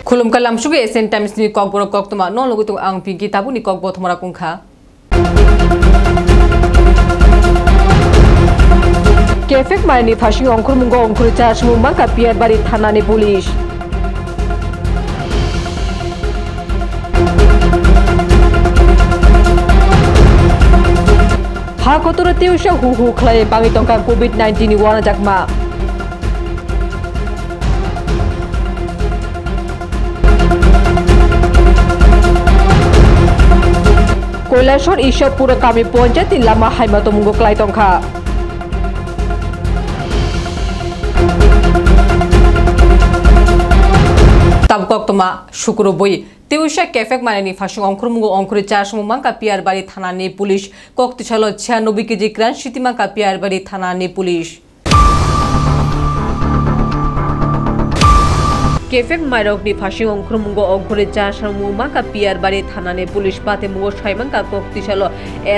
Khulum kalam suge SN Times ni kok borok kok tuma non logo tu ang pinki tabu ni kok bothmara kungkha. Kefek marni fashi ongkur mungo ongkur charge mumma ka piar bari thana ni police. Ha kotor teusha hu khlai bangi tongka COVID-19 ni wana jakma. কৈলাসর Ishwarpur কামি পঞ্চায়েত লামা হাইমাত মুঙ্গ ক্লাই তংখা তাবকক্তমা শুক্র বই তেউশা কেফেক মানেনি ফাসং অংকুর মুঙ্গ অংকুরে চার সমমাঙ্কা Piyarbari থানানি police কক্তিশাল 96 KG গ্রান সিতিমাঙ্কা Piyarbari থানানি police Kefek Mairok ni Fashing Ongkur Mungo Ongkure Chashar Mumaka Piar Bari Thanane Police Pate Mungo Shaimanka Koktishalo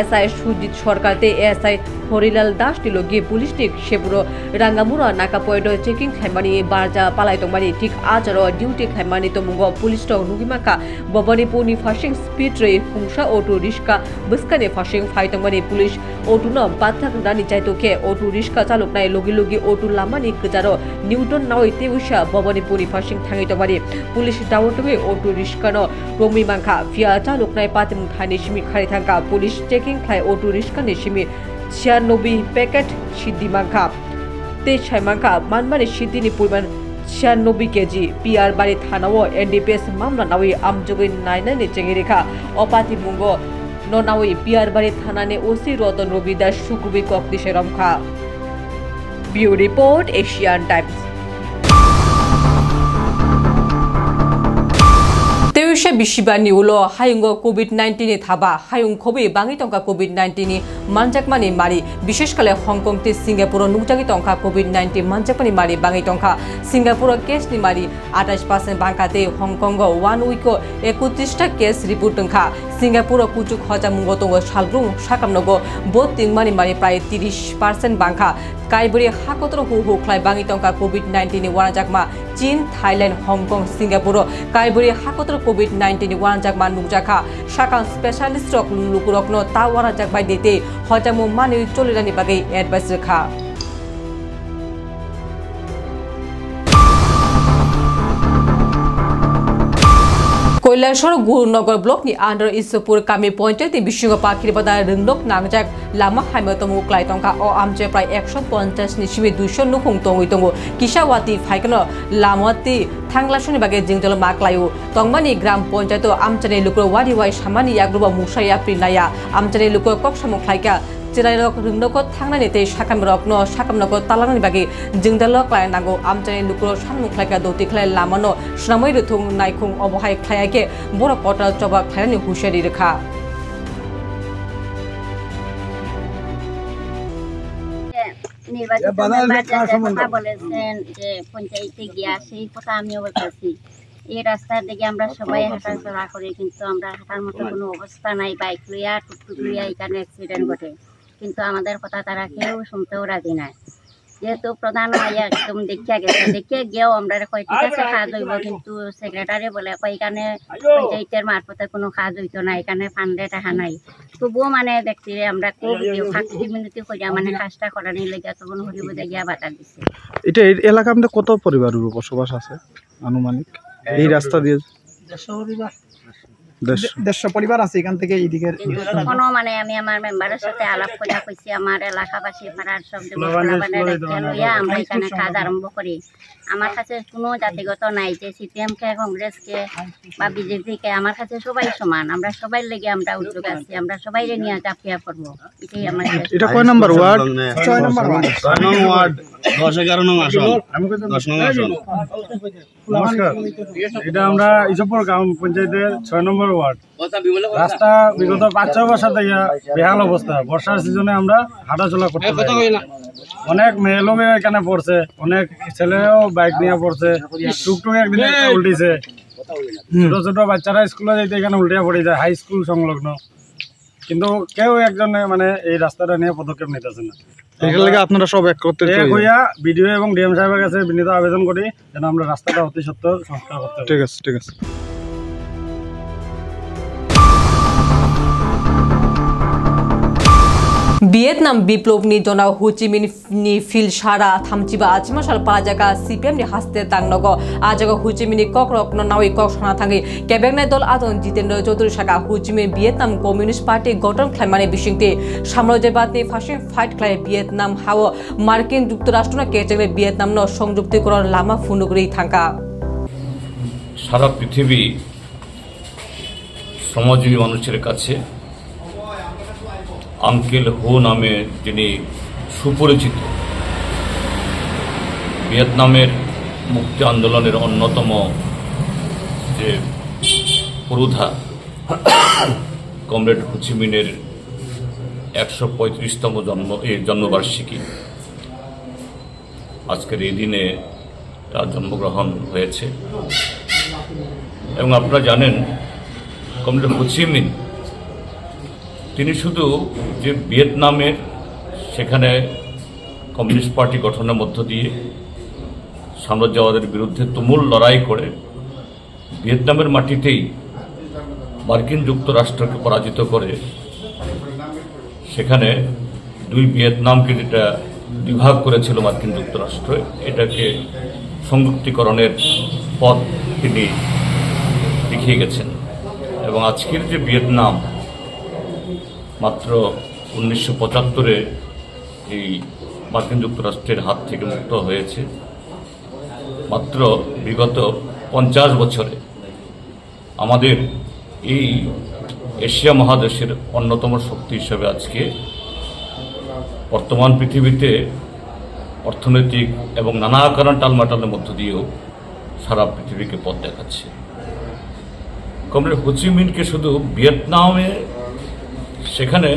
SI Sujit Sorkarte SI Horilal Das Tilogi Police Tik Sheburo Rangamura Naka Poido Checking Khaimani Barja Palai Tongmani Tik Ajaro Duty Khaimani to Mungo Police Tong Nugimaka Bobani Puni Fashing Speed Ray Fungsha Auto Rishka Buskane Fashing Fight Tongmani Police Auto no Bathak Dani Chaitoke Auto Rishka Chalok Nai Logi Auto Lamani Kjaro Newton Nawi Teusha Bobani Puni Fashing থাঙিত পারি police টাউটবে auto রিস্কানো রমি মাংখা ফিয়া চালক নাই পাতিম Thani Simi খারি থাকা police checking খাই auto রিস্কা নিসিমি 96 packet সিদ্ধি মাংখা তে ছয় মাংখা মানমানে সিদ্ধিনি পরিমাণ 96 কেজি পিআর বাড়ি থানাও এনডিপিএস মামলা নাওই আমজগৈ নাইনানি চেঙ্গি রেখা অপাতি মুঙ্গ ননাওই পিআর বাড়ি থানানে ওসি রতন রবিদাস সুকুবি কক্তিশে রমখা bureau report Asian Times Teusha Bishibani ulo hayungo COVID-19 ni thaba hayung khobi bangi tongka COVID-19 ni manjakmani mari bishesh kale Hong Kong te Singapore nukjagi tongka COVID-19 manjakmani mari bangi tongka Singapore case ni mari 28% bangkate Hong Kong go 1 week ko 31 ta case report tongka Singapore kuchuk hoja mungo tongo salrung sakamnogo bot tingmani mari pray 30% bangka Kaiburi hakotro hu khlai bangi tongka COVID-19 ni wana jakma Chin Thailand Hong Kong Singapore Kaiburi hakotro COVID-19 ni wana jakma nukjaka shakang specialist rok lukurokno ta wana jakbai dete hojamu mani cholirani bagai advice rakha কৈলাসর Gurunagar block ni under Isopur Kami Pointet ni Bishingo Pakir Bada Ringlok Nangjak Lama Haimatom Klai Tongka o amche prai 150 ni Shimi 200 nukhung tongoi tongo Kishawati Phaikano Lamati Thanglasuni bage jingjol maklayu Tongmani Gram Pointeto amchane lukro wadi wai samani yagruba musaya prinaya amchane lukro koksamu khlaika Chirairok Ringlokot Thangnani te Shakamrokno Shakamnoko Talanani bage jingjalo klai nago amchane lukro sanmu khlaika doti khlai lamano snamoi ruthung naikhung obohai khlaike boro kota choba khlaini hushari rekha নির্বাচিত কথা বলেছেন যে পঞ্চায়েতে গিয়ে সেই কথা আমিও বলতেছি এই রাস্তার দিকে আমরা সবাই হাঁটাচলা করি কিন্তু আমরা হাঁটার মতো কোনো অবস্থা নাই বাইক লইয়া টুকটুক লইয়া এখানে অ্যাক্সিডেন্ট ঘটে কিন্তু আমাদের কথা তারা কেউ শুনতেও রাজি নাই যেহেতু প্রধান হইয়া একদম দেখিয়া গিয়েও আমরা কয় ঠিক আছে কাজ হইব কিন্তু সেক্রেটারি বলে এখানে পঞ্চায়েতের মারফতে কোনো কাজ হইতো না এখানে ফান্ডে টাকা নাই তবুও মানে দেখছি আমরা খুব 5 মিনিটে কইয়া মানে কাজটা করানি লেগে তখন হরিবোধে গিয়া বাধা দিচ্ছে এটা এলাকা মধ্যে কত পরিবারের বসবাস আছে আনুমানিক এই রাস্তা দিয়ে 150 পরিবার আছে এখান থেকে এইদিকে কোনো মানে আমি আমার মেম্বারের সাথে আলাপ করে কইছি আমার এলাকাবাসী পাড়ার সব লইয়া আমরা এখানে কাজ আরম্ভ করি আমার কাছে কোনো জাতিগত নাই যে সিপিএম কে কংগ্রেস কে বা বিজেপি কে আমার কাছে সবাই সমান আমরা সবাই লেগে আমরা উদ্যোগ আছি আমরা সবাই নিয়ে চাপিয়া করব এটাই আমার এটা কয় নাম্বার ওয়ার্ড 6 নম্বর ওয়ার্ড 10-11 নং আসন আমি 10 নং আসন নমস্কার এটা আমরা ইসবপুর গ্রাম পঞ্চায়েতের 6 নম্বর ওয়ার্ড রাস্তা বিগত 5-6 বছর থেকে বেহাল অবস্থা বর্ষার সিজনে আমরা হাঁটাচলা করতে পারি অনেক মেয়ে লোক এখানে পড়ছে অনেক ছেলেও বাইক নিয়ে পড়ছে টুকটুক একদিন উল্টিছে ছোট ছোট বাচ্চারা স্কুলে যাইতে এখানে উল্টিয়া পড়ে যায় হাই স্কুল সংলগ্ন কিন্তু কেউ একজন মানে এই রাস্তাটা নিয়ে পদক্ষেপ নিতেছে না। এখান থেকে আপনারা সব এক করতে হইয়া বিডিও এবং ডিএম সাহেবের কাছে বিনীত আবেদন করি যেন আমরা রাস্তাটা অতি সত্ত্বর সংস্কার করতে পারি। ঠিক আছে, ঠিক আছে। Vietnam biplop ni jona Ho Chi Minh ni fil shara thamchiba achma sal pajaga CPM ni haste tangnogo ajaga Ho Chi Minh kok rok no nawi kok sona thangi kebek nai dol adon Jitendra Chaudhary saka Ho Chi Minh Vietnam Communist Party গঠন খাইমানে বিশিংতে সাম্রাজ্যবাদ নি ফাশিং fight খাই Vietnam হাও মার্কিন যুক্তরাষ্ট্র না কেচেলে Vietnam ন সংযুক্তিকরণ লামা ফুনুগরি থাকা সারা পৃথিবী শ্রমজীবী মানুষের কাছে আঙ্কেল হো নামে যিনি সুপরিচিত, ভিয়েতনামের মুক্তি আন্দোলনের অন্যতম যে পুরোধা কমরেড হো চি মিনের 135তম জন্মবার্ষিকী আজকের এই দিনে তার জন্মগ্রহণ হয়েছে। এবং আপনারা জানেন কমরেড হো চি মিন তিনি শুধু যে ভিয়েতনামের সেখানে কমিউনিস্ট পার্টি গঠনের মধ্য দিয়ে সাম্রাজ্যবাদের বিরুদ্ধে তুমুল লড়াই করে ভিয়েতনামের মাটিতেই মার্কিন যুক্তরাষ্ট্রকে পরাজিত করে সেখানে দুই ভিয়েতনামকে যেটা বিভাগ করেছিল মার্কিন যুক্তরাষ্ট্র, এটাকে সংযুক্তিকরণের পথ তিনি দেখিয়ে গেছেন। এবং আজকের যে ভিয়েতনাম মাত্র 1975-এ এই মার্কিন যুক্তরাষ্ট্রের হাত থেকে মুক্ত হয়েছে, মাত্র বিগত 50 বছরে আমাদের এই এশিয়া মহাদেশের অন্যতম শক্তি হিসেবে আজকে বর্তমান পৃথিবীতে অর্থনৈতিক এবং নানা কারণ টালমাটালের মধ্য দিয়েও সারা পৃথিবীকে পথ দেখাচ্ছে। কমরেড হো চি মিনকে শুধু ভিয়েতনামে সেখানে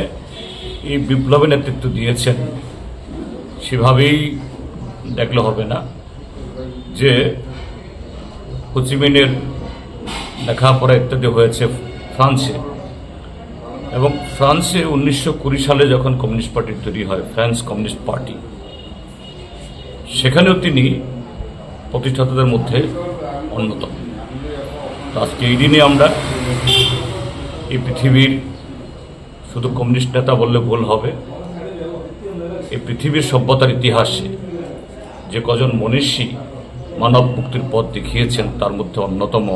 এই বিপ্লবে নেতৃত্ব দিয়েছেন সেভাবেই দেখলে হবে না, যে হো চি মিনের লেখাপড়া ইত্যাদি হয়েছে ফ্রান্সে, এবং ফ্রান্সে 1920 সালে যখন কমিউনিস্ট পার্টি তৈরি হয়, ফ্রান্স কমিউনিস্ট পার্টি, সেখানেও তিনি প্রতিষ্ঠাতাদের মধ্যে অন্যতম। আজকে এই দিনে আমরা এই পৃথিবীর শুধু কমিউনিস্ট নেতা বললে ভুল হবে, এই পৃথিবীর সভ্যতার ইতিহাসে যে কজন মনীষী মানব মুক্তির পথ দেখিয়েছেন তার মধ্যে অন্যতম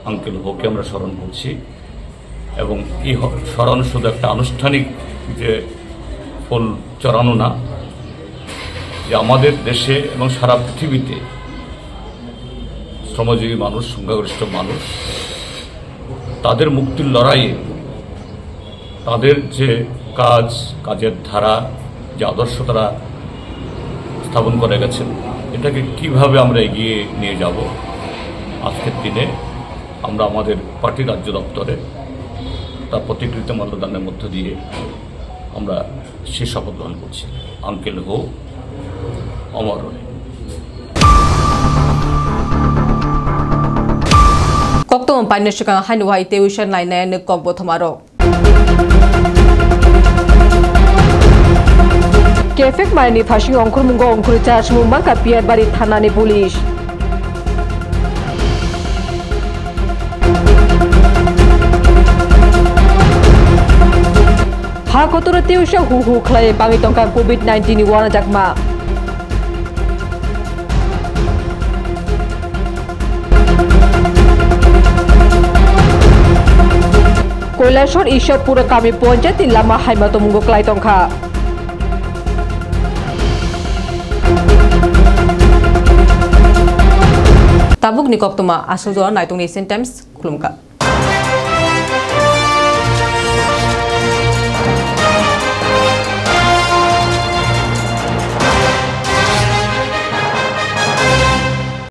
আঙ্কেল হোকে আমরা স্মরণ করছি। এবং এই স্মরণ শুধু একটা আনুষ্ঠানিক যে ফুল চড়ানো না, যে আমাদের দেশে এবং সারা পৃথিবীতে শ্রমজীবী মানুষ, সংখ্যাগরিষ্ঠ মানুষ, তাদের মুক্তির লড়াইয়ে তাদের যে কাজের ধারা, যে আদর্শ তারা স্থাপন করে গেছেন, এটাকে কিভাবে আমরা এগিয়ে নিয়ে যাব, আজকের দিনে আমরা আমাদের পার্টি রাজ্য দপ্তরে তার প্রতিকৃত মাল্যদানের মধ্য দিয়ে আমরা সেই শপথ গ্রহণ করছি। আঙ্কেল হো অমর রহে। Koktom Painashika Hanwai Teushan Line Kokbo Tomaro. Kefek Mani Fashi Onkurmungo Onkurchas Mumaka Pier Bari Tanani Police. Hakotura Teusha Hu Clay Bangitonka COVID-19 Wana Jakma. কৈলাসর Ishwarpur কামি panchayat Lama হাইমাতমুঙ্গ ক্লাইতংখা tabuk ni koktoma asal naitong Asian Times kulumka